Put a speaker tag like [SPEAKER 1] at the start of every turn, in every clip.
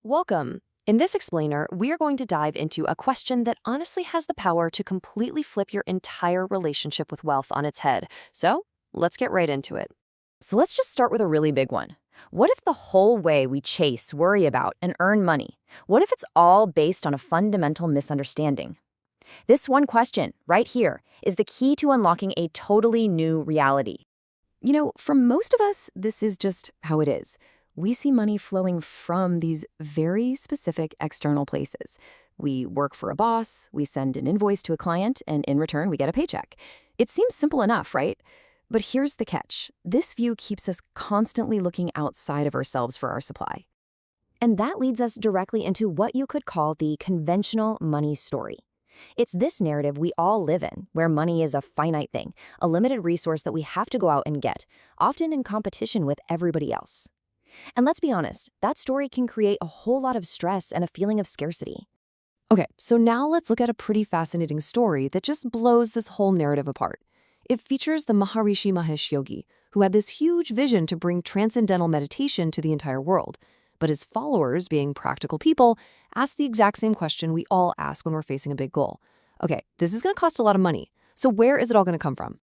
[SPEAKER 1] Welcome. In this explainer, we are going to dive into a question that honestly has the power to completely flip your entire relationship with wealth on its head. So, let's get right into it.
[SPEAKER 2] So let's just start with a really big one. What if the whole way we chase, worry about, and earn money, what if it's all based on a fundamental misunderstanding? This one question, right here, is the key to unlocking a totally new reality. For most of us, this is just how it is. We see money flowing from these very specific external places. We work for a boss, we send an invoice to a client, and in return, we get a paycheck. It seems simple enough, right? But here's the catch. This view keeps us constantly looking outside of ourselves for our supply. And that leads us directly into what you could call the conventional money story. It's this narrative we all live in, where money is a finite thing, a limited resource that we have to go out and get, often in competition with everybody else. And let's be honest, that story can create a whole lot of stress and a feeling of scarcity.
[SPEAKER 1] Okay, so now let's look at a pretty fascinating story that just blows this whole narrative apart. It features the Maharishi Mahesh Yogi, who had this huge vision to bring transcendental meditation to the entire world. But his followers, being practical people, asked the exact same question we all ask when we're facing a big goal. Okay, this is going to cost a lot of money, so where is it all going to come from?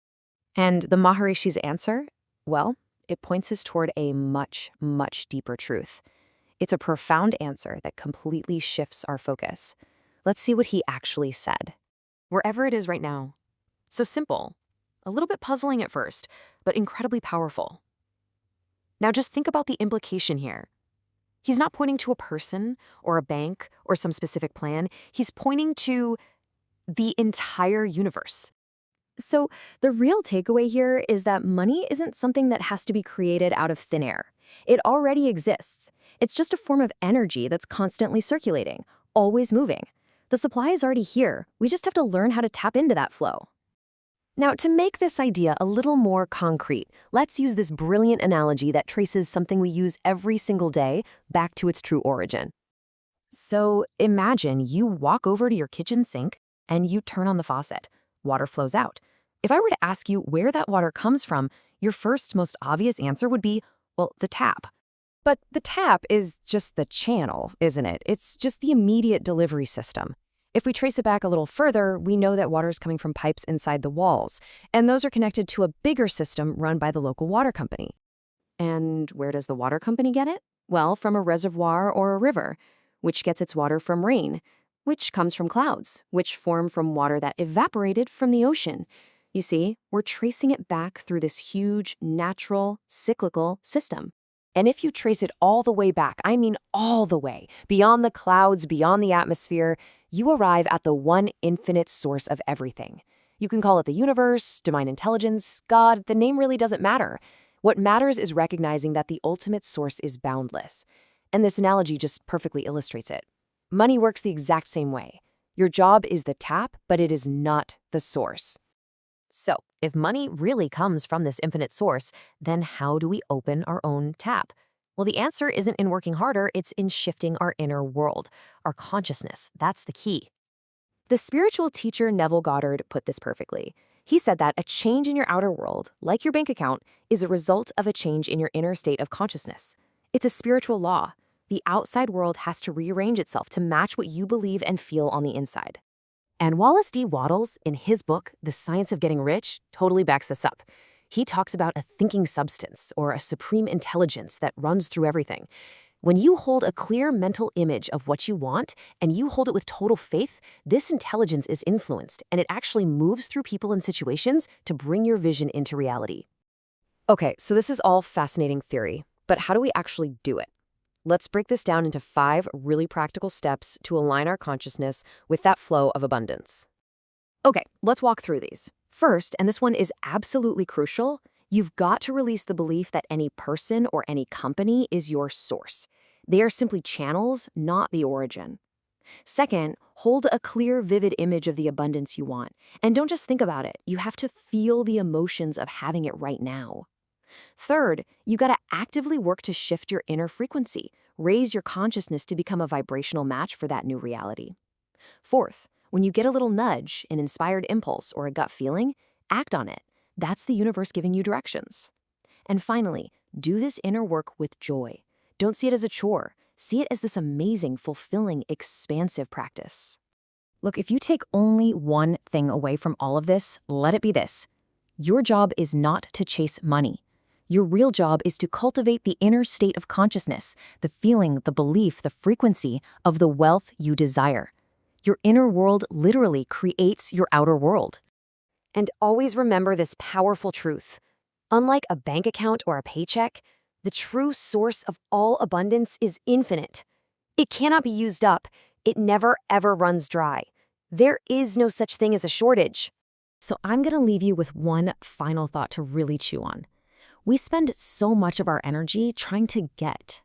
[SPEAKER 2] And the Maharishi's answer? Well, it points us toward a much, much deeper truth. It's a profound answer that completely shifts our focus. Let's see what he actually said.
[SPEAKER 1] Wherever it is right now. So simple. A little bit puzzling at first, but incredibly powerful. Now just think about the implication here. He's not pointing to a person or a bank or some specific plan. He's pointing to the entire universe.
[SPEAKER 2] So the real takeaway here is that money isn't something that has to be created out of thin air. It already exists. It's just a form of energy that's constantly circulating, always moving. The supply is already here. We just have to learn how to tap into that flow.
[SPEAKER 1] Now, to make this idea a little more concrete, let's use this brilliant analogy that traces something we use every single day back to its true origin. So imagine you walk over to your kitchen sink and you turn on the faucet. Water flows out. If I were to ask you where that water comes from, your first, most obvious answer would be, well, the tap. But the tap is just the channel, isn't it? It's just the immediate delivery system. If we trace it back a little further, we know that water is coming from pipes inside the walls, and those are connected to a bigger system run by the local water company. And where does the water company get it? Well, from a reservoir or a river, which gets its water from rain, which comes from clouds, which form from water that evaporated from the ocean. You see, we're tracing it back through this huge, natural, cyclical system. And if you trace it all the way back, I mean all the way, beyond the clouds, beyond the atmosphere, you arrive at the one infinite source of everything. You can call it the universe, divine intelligence, God, the name really doesn't matter. What matters is recognizing that the ultimate source is boundless. And this analogy just perfectly illustrates it. Money works the exact same way. Your job is the tap, but it is not the source. So, if money really comes from this infinite source, then how do we open our own tap? Well, the answer isn't in working harder, it's in shifting our inner world, our consciousness. That's the key. The spiritual teacher Neville Goddard put this perfectly. He said that a change in your outer world, like your bank account, is a result of a change in your inner state of consciousness. It's a spiritual law. The outside world has to rearrange itself to match what you believe and feel on the inside. And Wallace D. Wattles, in his book, The Science of Getting Rich, totally backs this up. He talks about a thinking substance or a supreme intelligence that runs through everything. When you hold a clear mental image of what you want and you hold it with total faith, this intelligence is influenced and it actually moves through people and situations to bring your vision into reality. Okay, so this is all fascinating theory, but how do we actually do it? Let's break this down into 5 really practical steps to align our consciousness with that flow of abundance. Okay, let's walk through these. First, and this one is absolutely crucial, you've got to release the belief that any person or any company is your source. They are simply channels, not the origin. Second, hold a clear, vivid image of the abundance you want. And don't just think about it. You have to feel the emotions of having it right now. Third, you got to actively work to shift your inner frequency, raise your consciousness to become a vibrational match for that new reality. Fourth, when you get a little nudge, an inspired impulse, or a gut feeling, act on it. That's the universe giving you directions. And finally, do this inner work with joy. Don't see it as a chore. See it as this amazing, fulfilling, expansive practice.
[SPEAKER 2] Look, if you take only one thing away from all of this, let it be this. Your job is not to chase money. Your real job is to cultivate the inner state of consciousness, the feeling, the belief, the frequency of the wealth you desire. Your inner world literally creates your outer world.
[SPEAKER 1] And always remember this powerful truth. Unlike a bank account or a paycheck, the true source of all abundance is infinite. It cannot be used up. It never, ever runs dry. There is no such thing as a shortage.
[SPEAKER 2] So I'm going to leave you with one final thought to really chew on. We spend so much of our energy trying to get.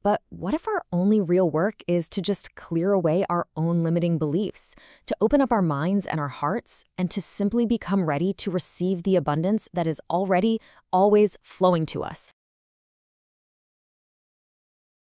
[SPEAKER 2] But what if our only real work is to just clear away our own limiting beliefs, to open up our minds and our hearts, and to simply become ready to receive the abundance that is already, always flowing to us?